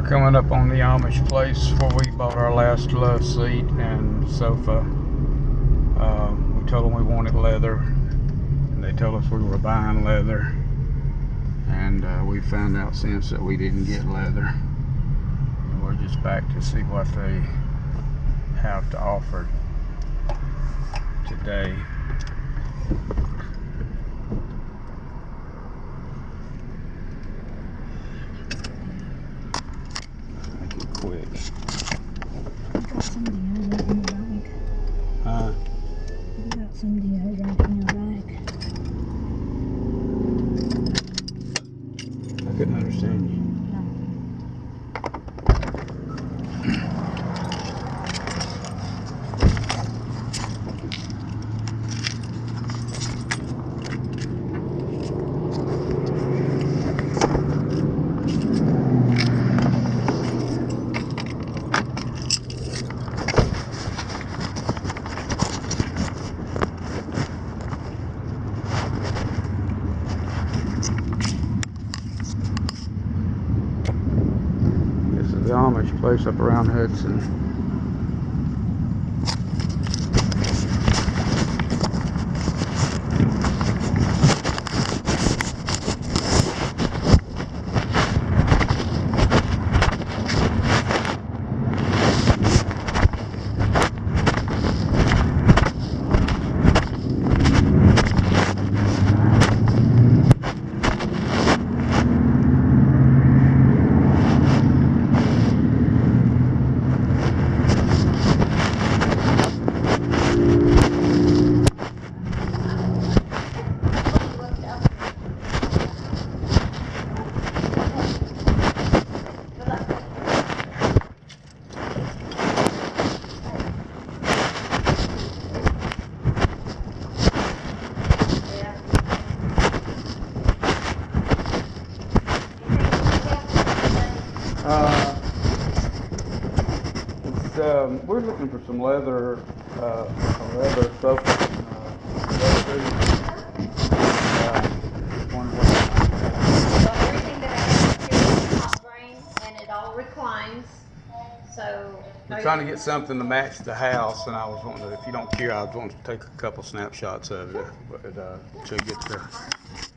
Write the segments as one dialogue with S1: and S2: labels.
S1: We're coming up on the Amish place where we bought our last love seat and sofa. We told them we wanted leather, and they told us we were buying leather, and we found out since that we didn't get leather. And we're just back to see what they have to offer today. Make it quick.
S2: You got some deodorant in your bag. You got some deodorant in your bag.
S1: I couldn't understand you. The Amish place up around Hudson. We're looking for some leather, a leather sofa.
S3: So everything that I have here is top grain and it all reclines. So
S1: We're trying to get something to match the house, and I was wanting to, if you don't care, I was wanting to take a couple snapshots of it, but to get the,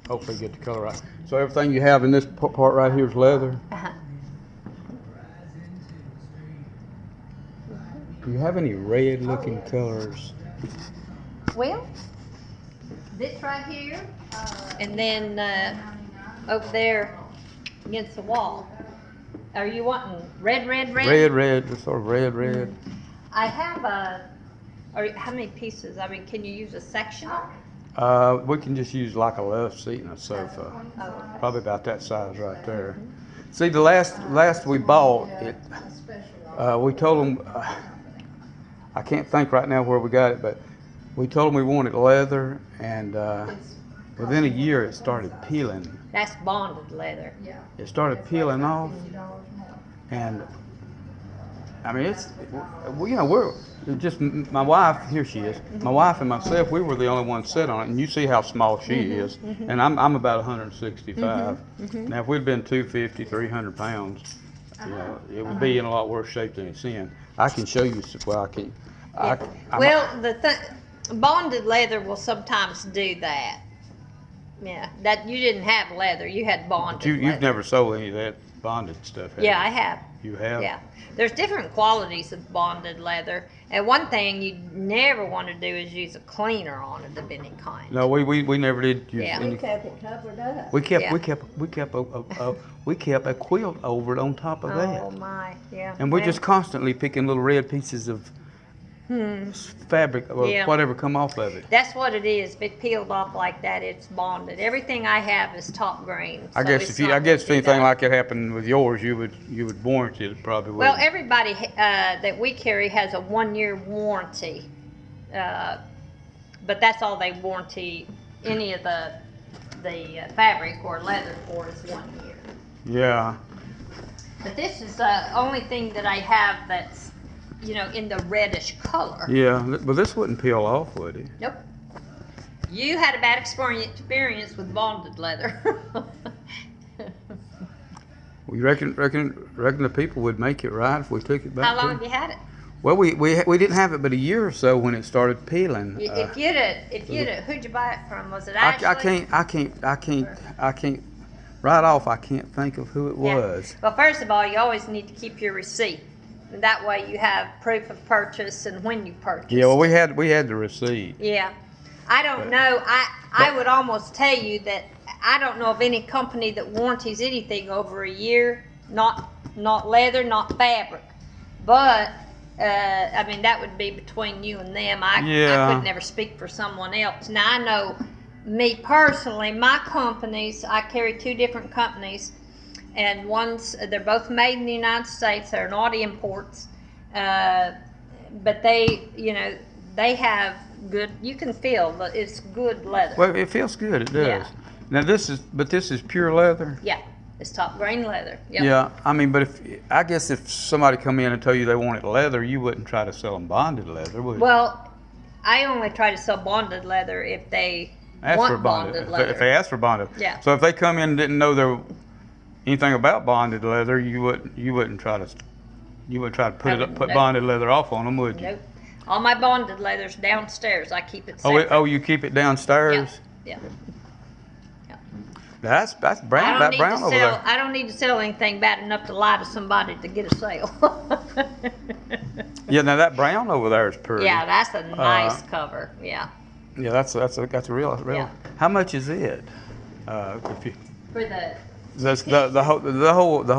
S1: hopefully get the color right. So everything you have in this part right here is leather. Do you have any red looking colors?
S3: well, this right here, and then over there against the wall. Are you wanting red?
S1: Red, just sort of red.
S3: I have or how many pieces? I mean, can you use a sectional?
S1: We can just use like a love seat and a sofa.
S3: Oh.
S1: Probably about that size right there. See, the last we bought it, we told them, I can't think right now where we got it, but we told them we wanted leather, and within a year it started peeling.
S3: That's bonded leather.
S1: It started peeling off, and I mean we're just, my wife, here she is, my wife and myself, we were the only ones sit on it, and you see how small she is, and I'm about 165. Now if we'd been 250, 300 pounds, you know, it would be in a lot worse shape than it's in. I can show you, well I can't.
S3: Well, bonded leather will sometimes do that. Yeah, that you didn't have leather, you had bonded leather.
S1: You've never sold any of that bonded stuff, have
S3: Yeah,
S1: you?
S3: I have.
S1: You have?
S3: Yeah. There's different qualities of bonded leather. And one thing you never want to do is use a cleaner on it of any kind.
S1: No, we never did use
S3: Yeah.
S1: any.
S2: We kept it covered up.
S1: We kept a quilt over it on top of that.
S3: Oh my, yeah.
S1: And we're just constantly picking little red pieces of fabric or whatever come off of it.
S3: That's what it is. If it peeled off like that, it's bonded. Everything I have is top grain.
S1: I guess if anything like it happened with yours, you would warranty it probably.
S3: Well, everybody that we carry has a 1-year warranty, but that's all they warranty any of the fabric or leather for is 1 year.
S1: Yeah.
S3: But this is the only thing that I have that's, you know, in the reddish color.
S1: Yeah, but this wouldn't peel off, would it?
S3: Nope. You had a bad experience with bonded leather.
S1: We reckon the people would make it right if we took it back.
S3: How long
S1: to
S3: have
S1: them.
S3: you had it?
S1: Well, we didn't have it but a year or so when it started peeling.
S3: If you'd who'd you buy it from? Was it
S1: I
S3: Ashley?
S1: can't right off. I can't think of who it
S3: Yeah.
S1: was.
S3: Well, first of all, you always need to keep your receipt. That way you have proof of purchase and when you purchased.
S1: Yeah, well, we had the receipt.
S3: Yeah. I don't know. I would almost tell you that I don't know of any company that warranties anything over a year. Not leather, not fabric. But I mean that would be between you and them. I could never speak for someone else. Now I know me personally, my companies, I carry 2 different companies, and they're both made in the United States. They're not imports, but they have good. You can feel that it's good leather.
S1: Well, it feels good. It does.
S3: Yeah.
S1: Now this is pure leather.
S3: Yeah, it's top grain leather. Yep.
S1: Yeah, I mean, but I guess if somebody come in and tell you they wanted leather, you wouldn't try to sell them bonded leather, would you?
S3: Well, I only try to sell bonded leather if they
S1: Ask
S3: want
S1: for bonded
S3: leather.
S1: If they ask for bonded.
S3: Yeah.
S1: So if they come in and didn't know anything about bonded leather, you wouldn't try to put
S3: Nope.
S1: bonded leather off on them, would you?
S3: Nope. All my bonded leather's downstairs. I keep it separate.
S1: Oh, you keep it downstairs.
S3: Yeah.
S1: That's brown. That brown over there.
S3: I don't need to sell anything bad enough to lie to somebody to get a sale.
S1: Yeah, now that brown over there is pretty.
S3: Yeah, that's a nice cover. Yeah.
S1: Yeah, that's a real.
S3: Yeah.
S1: How much is it? If you
S3: For the
S1: the whole
S3: thing.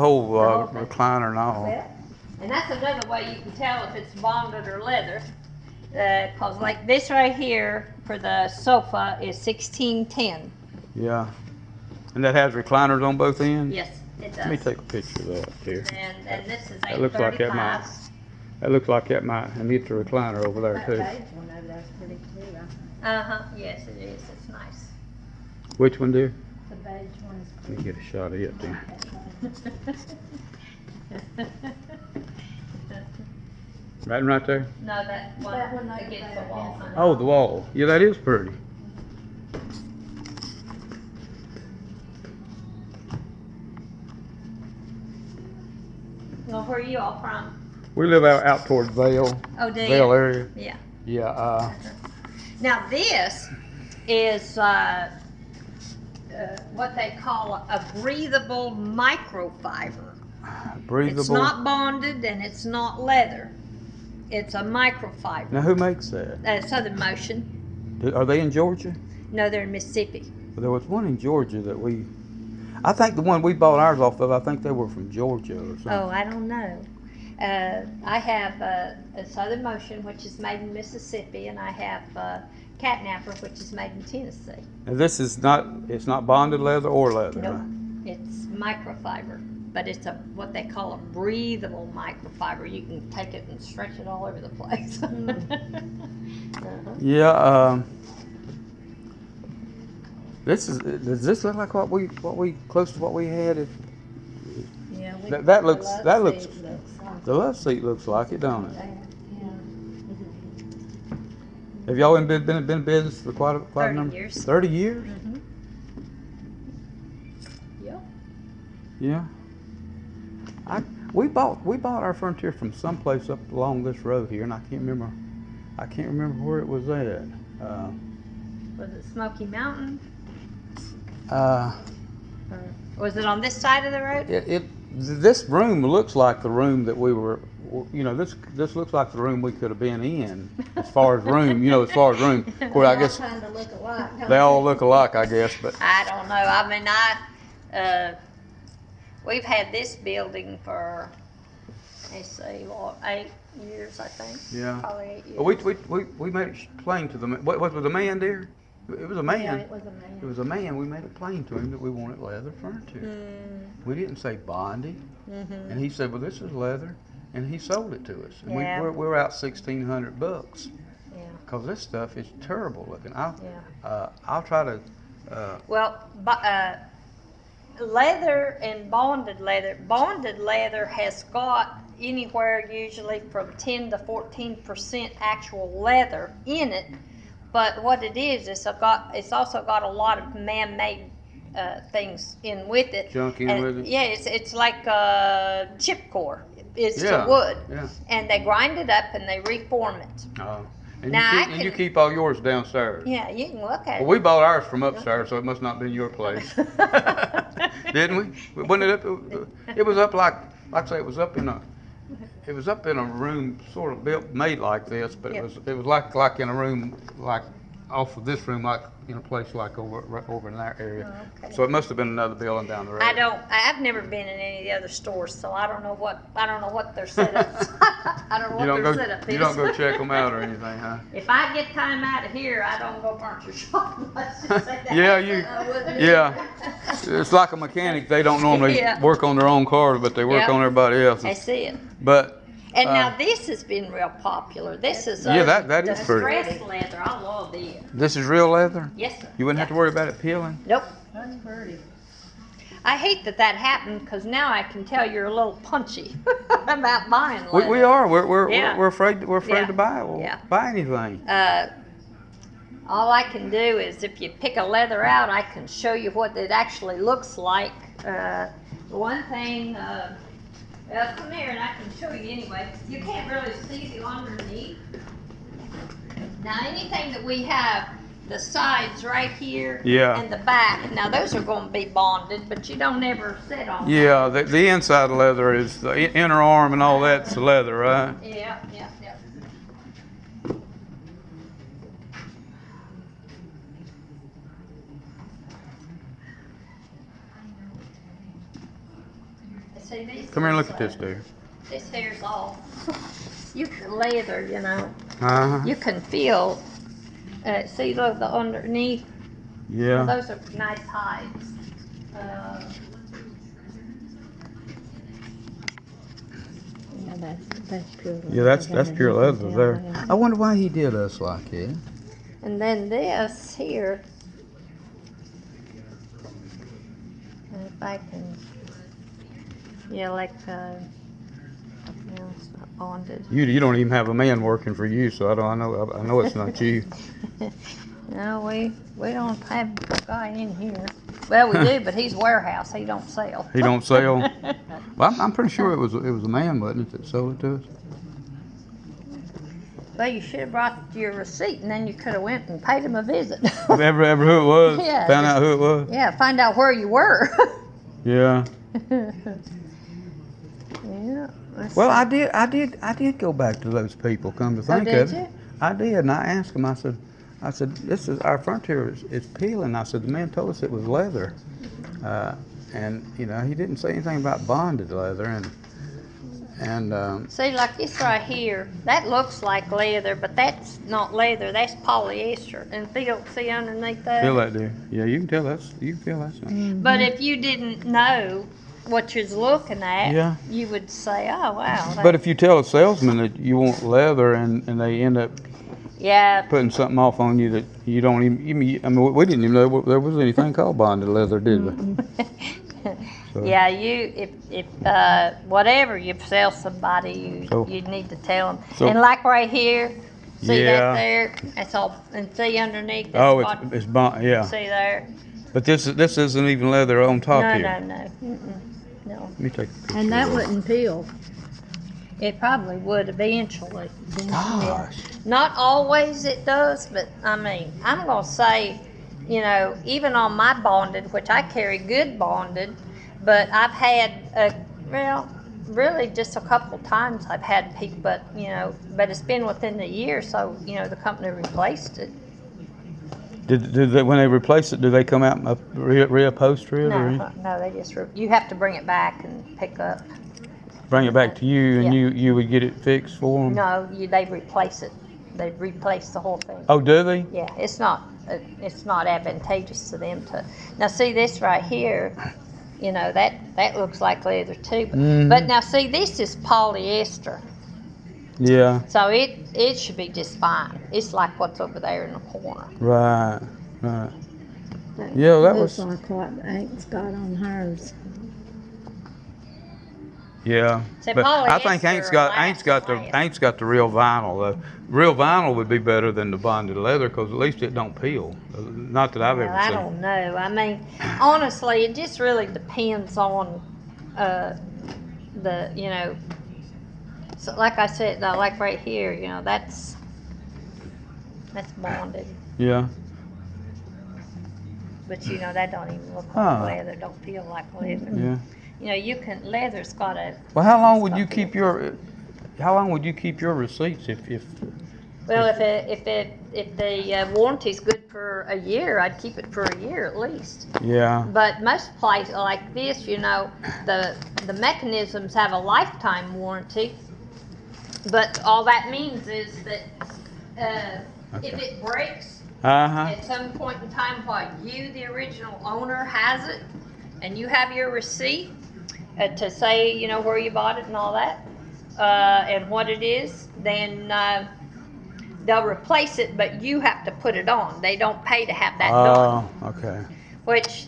S1: recliner and all.
S3: Well, and that's another way you can tell if it's bonded or leather. Cause like this right here for the sofa is 1610.
S1: Yeah. And that has recliners on both ends?
S3: Yes, it does.
S1: Let me take a picture of that here.
S3: And this is
S1: That looks like that might.
S3: 835.
S1: That looks like that might. And it's a recliner over there too.
S2: one over there's pretty too.
S3: Yes, it is. It's nice.
S1: Which one, dear?
S2: The beige one is
S1: Let me get a shot of it, dear. Right there.
S3: No, that one
S2: like
S3: against
S2: that
S3: the wall.
S2: against
S1: Oh, the wall. Yeah, that is pretty.
S3: Well, where are you all from?
S1: We live out towards Vale.
S3: Oh, do you?
S1: Vale area.
S3: Yeah.
S1: Yeah.
S3: Now this is what they call a breathable microfiber.
S1: Breathable.
S3: It's not bonded and it's not leather. It's a microfiber.
S1: Now, who makes that?
S3: Southern Motion.
S1: Are they in Georgia?
S3: No, they're in Mississippi.
S1: There was one in Georgia that I think the one we bought ours off of, I think they were from Georgia or something.
S3: Oh, I don't know. I have a Southern Motion, which is made in Mississippi, and I have Catnapper, which is made in Tennessee.
S1: Now this is it's not bonded leather or leather.
S3: Nope.
S1: Huh?
S3: It's microfiber, but it's what they call a breathable microfiber. You can take it and stretch it all over the place.
S1: Yeah. Does this look like what we close to what we had?
S2: Yeah,
S1: That looks
S2: like
S1: the love seat looks like it, don't it?
S2: that.
S1: Have y'all been in business for quite a
S3: 30
S1: number?
S3: years.
S1: 30 years?
S3: Mm-hmm. Yep.
S1: Yeah. We bought our furniture from someplace up along this road here, and I can't remember where it was at.
S3: Was it Smoky Mountain?
S1: Uh,
S3: Or was it on this side of the road?
S1: This room looks like the room that we were. This looks like the room we could have been in as far as room. As far as room. Where I guess
S2: Kind of look alike.
S1: they all look alike, I guess, but.
S3: I don't know. I mean, we've had this building for, let's see, 8 years, I think.
S1: Yeah.
S3: Probably 8 years.
S1: We made it plain to the man. What was the man there? It was a man.
S2: Yeah, it was a man.
S1: It was a man. We made it plain to him that we wanted leather furniture. We didn't say bonded.
S3: Mm-hmm.
S1: And he said, "Well, this is leather," and he sold it to us. And
S3: Yeah.
S1: we're out $1,600
S3: Yeah.
S1: because this stuff is terrible looking. I'll try to.
S3: Well, leather and bonded leather. Bonded leather has got anywhere usually from 10 to 14% actual leather in it. But what it is, it's also got a lot of man-made things in with it.
S1: Junk in
S3: And,
S1: with it?
S3: Yeah, it's like chipcore. It's
S1: Yeah,
S3: to wood.
S1: yeah.
S3: And they grind it up and they reform it.
S1: And
S3: Now, I
S1: you
S3: can-
S1: keep all yours downstairs.
S3: Yeah, you can look at
S1: Well,
S3: it.
S1: we bought ours from upstairs, so it must not been your place. Didn't we? Wasn't it up? It was up like I say, it was up in a room sort of built, made like this, but
S3: Yep.
S1: it was like in a room like off of this room, like in a place like over in that area.
S3: Oh, okay.
S1: So it must have been another building down the road.
S3: I've never been in any of the other stores, so I don't know what their setup. I don't know what their setup is.
S1: You don't go check them out or anything, huh?
S3: If I get time out of here, I don't go furniture shopping. Let's just say that.
S1: Yeah, it's like a mechanic. They don't normally
S3: Yeah.
S1: work on their own cars, but they work
S3: Yep.
S1: on everybody else's.
S3: I see it.
S1: But
S3: And now this has been real popular. This is
S1: Yeah, that is pretty.
S3: distressed leather. I love this.
S1: this is real leather.
S3: Yes, sir.
S1: You wouldn't have to worry about it peeling.
S3: Nope.
S2: That's pretty.
S3: I hate that happened because now I can tell you're a little punchy about buying leather.
S1: We are. We're
S3: Yeah.
S1: afraid. We're afraid
S3: Yeah.
S1: to buy.
S3: Yeah.
S1: Buy anything.
S3: All I can do is if you pick a leather out, I can show you what it actually looks like. One thing, well, come here and I can show you anyway. You can't really see the underneath. Now anything that we have, the sides right here
S1: Yeah.
S3: and the back, now those are going to be bonded, but you don't ever sit on
S1: Yeah, the inside leather is the inner arm and all that's leather, right?
S3: that. Yeah. See, these
S1: Come here and look at
S3: is,
S1: this, dude.
S3: This hair's all you can leather, you know.
S1: Uh-huh.
S3: You can feel. See, look, the underneath.
S1: Yeah.
S3: Those are nice hides.
S2: Yeah, that's pure leather.
S1: Yeah, that's pure leather there.
S2: Yeah.
S1: I wonder why he did us like that.
S3: And then this here. If I can. Yeah, like. No, it's not bonded.
S1: You don't even have a man working for you, so I know it's not you.
S3: No, we don't have a guy in here. Well, we do, but he's warehouse. He don't sell.
S1: He don't sell. Well, I'm pretty sure it was a man, wasn't it, that sold it to us?
S3: Well, you should have brought your receipt, and then you could have went and paid him a visit.
S1: Ever who it was?
S3: Yeah.
S1: Found out who it was?
S3: Yeah, find out where you were.
S1: Yeah.
S3: Yeah.
S1: Well, I did go back to those people. Come to think
S3: did
S1: of it,
S3: you?
S1: I did, and I asked them. I said, this is our frontier is peeling. I said, the man told us it was leather, and he didn't say anything about bonded leather, and
S3: See, like this right here, that looks like leather, but that's not leather. That's polyester. And see underneath that.
S1: feel that, dude. Yeah, you can feel that's not.
S3: But if you didn't know what you're looking at,
S1: Yeah.
S3: you would say, "Oh, wow."
S1: But if you tell a salesman that you want leather and they end up
S3: yeah,
S1: putting something off on you that you don't even I mean, we didn't even know there was anything called bonded leather, did we? So,
S3: yeah, if whatever you sell somebody,
S1: So-
S3: you need to tell them.
S1: So-
S3: And like right here, see
S1: Yeah.
S3: that there? That's all. And see underneath. That's
S1: Oh,
S3: what,
S1: it's bond, yeah.
S3: see there?
S1: But this isn't even leather on top
S3: No,
S1: here.
S3: no. No.
S1: Let me take a picture.
S2: And that
S1: of
S2: wouldn't peel.
S3: It probably would eventually.
S1: Gosh.
S3: Not always it does, but I mean, I'm going to say, even on my bonded, which I carry good bonded, but I've had, really just a couple times I've had people, but it's been within the year, so, the company replaced it.
S1: Did they, when they replace it, do they come out and reupholstery it? Or
S3: No, they just, you have to bring it back and pick up.
S1: bring it back to you and
S3: Yeah.
S1: you would get it fixed for them?
S3: No, they replace it. They replace the whole thing.
S1: Oh, do they?
S3: Yeah, it's not advantageous to them to. Now see this right here, that looks like leather too. But now see, this is polyester,
S1: Yeah.
S3: so it should be just fine. It's like what's over there in the corner.
S1: Right. Yeah, that
S2: Looks
S1: was.
S2: like what Aunt's got on hers.
S1: Yeah,
S3: So
S1: but I think
S3: polyester
S1: Ain't got the real vinyl. The real vinyl would be better than the bonded leather because at least it don't peel. Not that I've
S3: Well,
S1: ever
S3: I
S1: seen.
S3: don't know. I mean, honestly, it just really depends on the, you know, so like I said, like right here, you know, that's bonded.
S1: Yeah.
S3: But you know, that don't even look
S1: Huh.
S3: like leather, don't feel like leather.
S1: Yeah.
S3: You know, leather's got a.
S1: Well, how long
S3: it's
S1: would
S3: got
S1: you
S3: the-
S1: keep your? How long would you keep your receipts if?
S3: Well, if the warranty's good for a year, I'd keep it for a year at least.
S1: Yeah.
S3: But most places like this, you know, the mechanisms have a lifetime warranty. But all that means is that if
S1: Okay.
S3: it breaks
S1: Uh-huh.
S3: at some point in time while you, the original owner, has it, and you have your receipt to say, you know, where you bought it and all that, and what it is, then they'll replace it, but you have to put it on. They don't pay to have that done.
S1: Oh, okay.
S3: Which,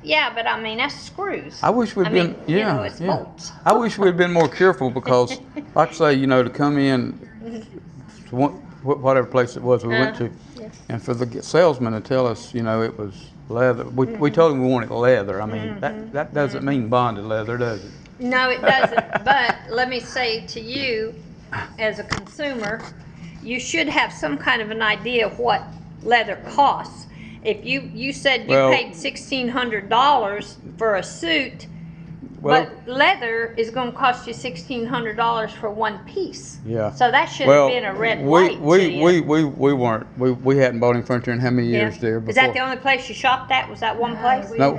S3: yeah, but I mean, that's screws.
S1: I wish we'd been,
S3: you know,
S1: yeah,
S3: it's
S1: yeah.
S3: bolts.
S1: I wish we'd been more careful because, like I say, you know, to come in, to whatever place it was we went to,
S3: Yeah.
S1: and for the salesman to tell us, you know, it was leather. We told him we wanted leather. I mean, that doesn't mean bonded leather, does it?
S3: No, it doesn't. But let me say to you, as a consumer, you should have some kind of an idea of what leather costs. If you said you
S1: Well-
S3: paid $1,600 for a suit,
S1: Well-
S3: but leather is going to cost you $1,600 for one piece.
S1: Yeah.
S3: So that should
S1: Well,
S3: have been a red
S1: we
S3: light to you.
S1: we weren't. We hadn't bought any furniture in how many years
S3: Yeah.
S1: there before?
S3: Is that the only place you shopped at? Was that one place?
S1: No.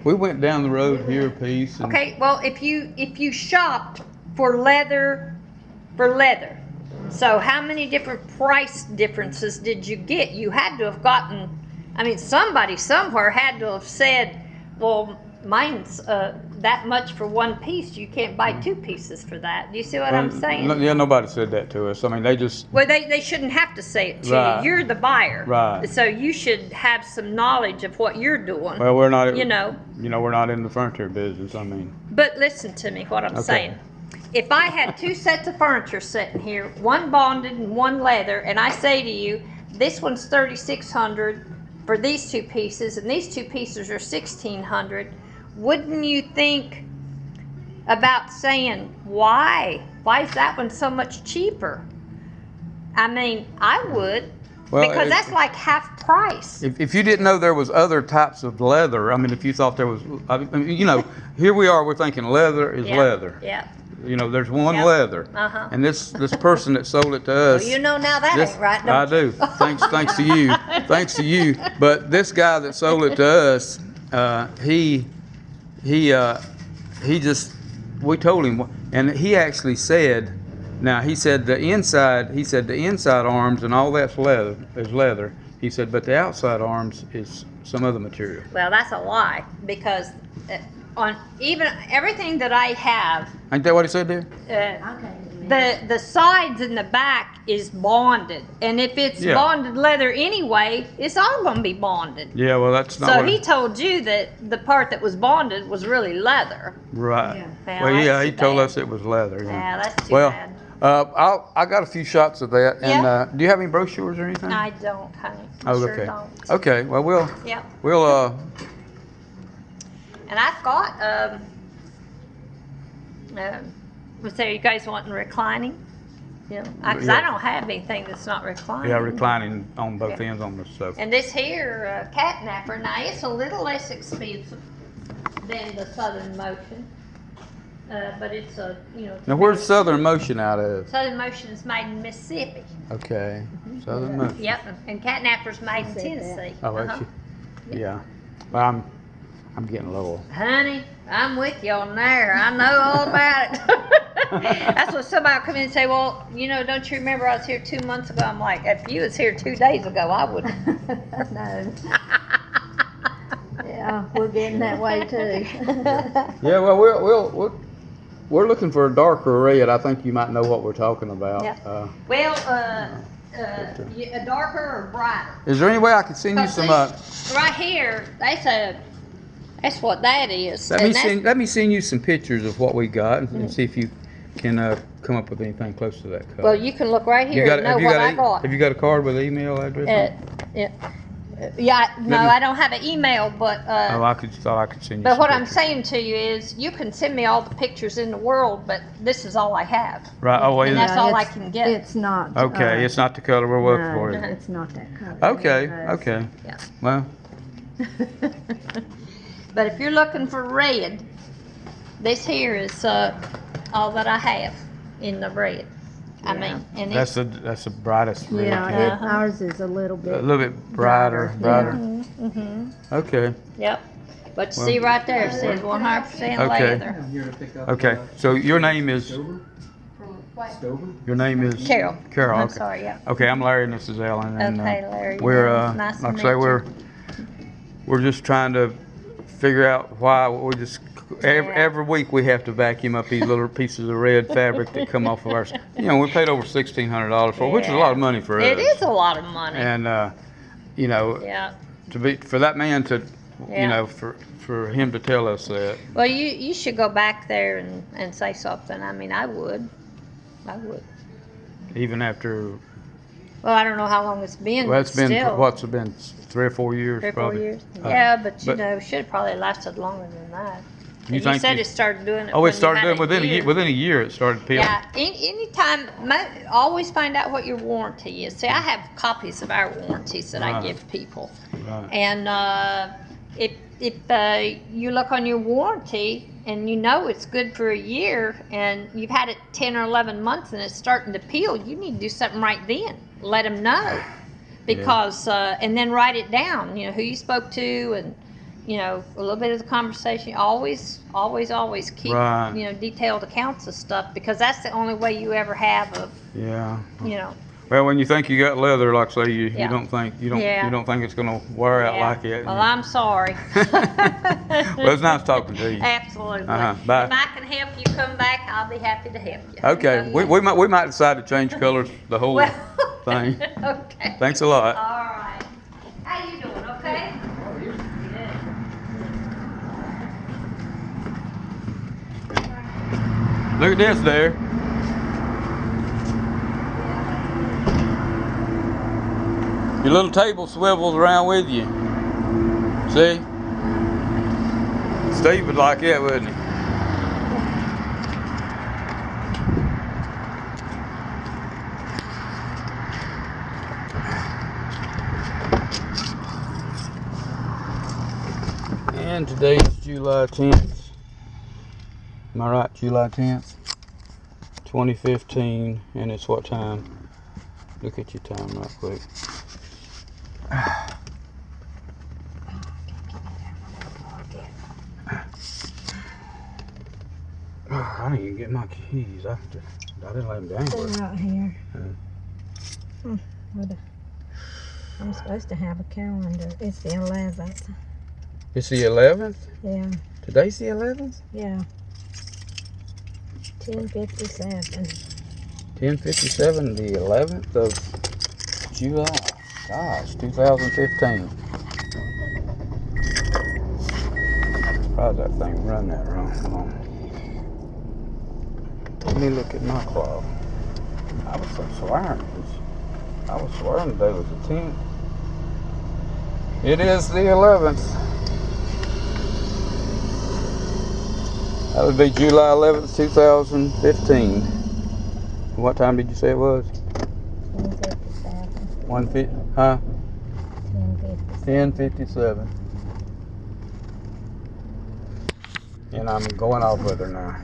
S1: We went down the road here a piece. And
S3: Okay, well, if you shopped for leather, so how many different price differences did you get? You had to have gotten, I mean, somebody somewhere had to have said, well, mine's that much for one piece. You can't buy two pieces for that. Do you see what I'm saying?
S1: Yeah, nobody said that to us. I mean, they just.
S3: Well, they shouldn't have to say it to
S1: Right.
S3: you. You're the buyer.
S1: Right.
S3: So you should have some knowledge of what you're doing.
S1: Well, we're not.
S3: You know.
S1: You know, we're not in the furniture business. I mean.
S3: But listen to me, what I'm
S1: Okay.
S3: saying. If I had two sets of furniture sitting here, one bonded and one leather, and I say to you, this one's $3,600 for these two pieces, and these two pieces are $1,600, wouldn't you think about saying, why? Why is that one so much cheaper? I mean, I would,
S1: Well,
S3: because that's like half price.
S1: If you didn't know there was other types of leather, I mean, if you thought there was, I mean, you know, here we are, we're thinking leather is
S3: Yeah,
S1: leather.
S3: Yeah.
S1: You know, there's one
S3: Yep.
S1: leather.
S3: Uh-huh.
S1: And this person that sold it to us.
S3: Well, you know now that
S1: this-
S3: ain't right,
S1: I
S3: don't you?
S1: do. Thanks to you. Thanks to you. But this guy that sold it to us, he just, we told him, and he actually said, now he said the inside arms and all that's leather. He said, but the outside arms is some other material.
S3: Well, that's a lie, because on even everything that I have,
S1: Ain't that what he said there?
S3: the sides and the back is bonded, and if it's
S1: Yeah.
S3: bonded leather anyway, it's all gonna be bonded.
S1: Yeah, well, that's not
S3: So
S1: what
S3: he told you that the part that was bonded was really leather.
S1: right.
S3: Yeah.
S1: Well,
S3: Well,
S1: yeah,
S3: that's
S1: he
S3: too
S1: told
S3: bad.
S1: us it was leather. Yeah.
S3: Yeah, that's too
S1: Well,
S3: bad.
S1: I got a few shots of that. And
S3: Yeah.
S1: do you have any brochures or anything?
S3: I don't, honey. I
S1: Oh,
S3: sure
S1: okay.
S3: don't.
S1: Okay. Well,
S3: Yep.
S1: we'll
S3: And I've got was there you guys wanting reclining? You know, because I
S1: Yeah.
S3: don't have anything that's not reclining.
S1: yeah, reclining on both
S3: Yeah.
S1: ends on the sofa.
S3: And this here cat napper, now it's a little less expensive than the Southern Motion, but it's a, you know.
S1: Now, where's Southern Motion out of?
S3: Southern Motion is made in Mississippi.
S1: Okay, Southern Motion.
S3: Yep, and cat napper's made in Tennessee.
S1: Oh,
S3: Uh-huh.
S1: that's you. Yeah. Well, I'm getting a little.
S3: Honey, I'm with you on there. I know all about it. That's what somebody will come in and say, well, you know, don't you remember I was here 2 months ago? I'm like, if you was here 2 days ago, I wouldn't.
S2: No. Yeah, we're getting that way too.
S1: Yeah. Well, we're looking for a darker red. I think you might know what we're talking about.
S3: Yeah. Well, a darker or brighter?
S1: Is there any way I could send you
S3: 'Cause
S1: some?
S3: right here, that's That's what that is.
S1: Let
S3: And
S1: me
S3: that's-
S1: send you some pictures of what we got and see if you can come up with anything close to that color.
S3: Well, you can look right here and know what I got.
S1: Have you got a card with an email address?
S3: No, I don't have an email, but
S1: Oh, I thought I could send you.
S3: but
S1: some
S3: what I'm
S1: pictures.
S3: saying to you is, you can send me all the pictures in the world, but this is all I have.
S1: Right. Oh, wait.
S3: And that's all I
S2: it's-
S3: can get.
S2: It's not.
S1: Okay, it's not the color we're looking
S2: no,
S1: for.
S2: it's not that color.
S1: Okay.
S2: It was-
S1: Okay.
S3: Yeah.
S1: Well,
S3: But if you're looking for red, this here is all that I have in the red. I
S2: Yeah.
S3: mean, and
S1: that's the brightest red.
S2: Yeah,
S1: too.
S2: ours is a little
S1: A
S2: bit.
S1: little bit brighter.
S3: Mm-hmm.
S1: Okay.
S3: Yep. But you
S1: Well-
S3: see right there, it says 100%
S1: Okay.
S3: leather.
S4: I'm here to pick up.
S1: Okay. So your name is
S4: Stover? Stover?
S1: your name is
S3: Carol.
S1: Carol.
S3: I'm
S1: Okay.
S3: sorry, yeah.
S1: Okay. I'm Larry and this is Ellen. And,
S3: Okay, Larry.
S1: We're
S3: Nice to
S1: like I
S3: meet
S1: say,
S3: you.
S1: we're just trying to figure out why we just every week we have to vacuum up these little pieces of red fabric that come off of our. You know, we paid over $1,600 for it, which is a lot of money for us.
S3: It is a lot of money.
S1: And you know,
S3: Yeah.
S1: for that man to,
S3: Yeah.
S1: you know, for him to tell us that.
S3: Well, you should go back there and say something. I mean, I would.
S1: Even after,
S3: Well, I don't know how long it's been.
S1: well, it's been
S3: still.
S1: what's it been 3 or 4 years
S3: 3 or 4
S1: probably.
S3: years.
S1: Uh,
S3: Yeah, but you
S1: but-
S3: know, should have probably lasted longer than that.
S1: You
S3: You
S1: think
S3: said
S1: you-
S3: it started doing it.
S1: Oh,
S3: when
S1: it started
S3: you had
S1: doing within a year. It started peeling.
S3: Yeah, anytime, always find out what your warranty is. See, I have copies of our warranties that I
S1: Right.
S3: give people.
S1: Right.
S3: And if you look on your warranty and you know it's good for a year and you've had it 10 or 11 months and it's starting to peel, you need to do something right then. Let them know. Because, and then write it down, you know, who you spoke to and, you know, a little bit of the conversation. Always keep,
S1: Right.
S3: you know, detailed accounts of stuff because that's the only way you ever have of,
S1: Yeah.
S3: you know.
S1: Well, when you think you got leather, like say you
S3: Yeah.
S1: don't think
S3: Yeah.
S1: you don't think it's gonna wear out
S3: Yeah.
S1: like it.
S3: Well, I'm sorry.
S1: Well, it's nice talking to you.
S3: Absolutely.
S1: Bye.
S3: If I can help you come back, I'll be happy to help you.
S1: Okay, we might decide to change colors the whole
S3: Well,
S1: thing.
S3: okay.
S1: Thanks a lot.
S3: All right. How you doing? Okay. Good.
S1: Look at this there. Your little table swivels around with you. See? Steve would like it, wouldn't he? And today is July 10th. Am I right? July 10th, 2015. And it's what time? Look at your time right quick. I didn't even get my keys. I didn't let them down.
S2: They're right here.
S1: Yeah.
S2: I'm supposed to have a calendar. It's the 11th.
S1: It's the 11th?
S2: Yeah,
S1: Today's the 11th?
S2: yeah. 10:57.
S1: 10:57, the 11th of July. Gosh, 2015. Surprised that thing run that wrong. Hold on. Let me look at my clock. I was swearing today was the 10th. It is the 11th. That would be July 11th, 2015. What time did you say it was?
S2: 10:57.
S1: 1:50, huh?
S2: 10:57.
S1: 10:57. And I'm going off with her now.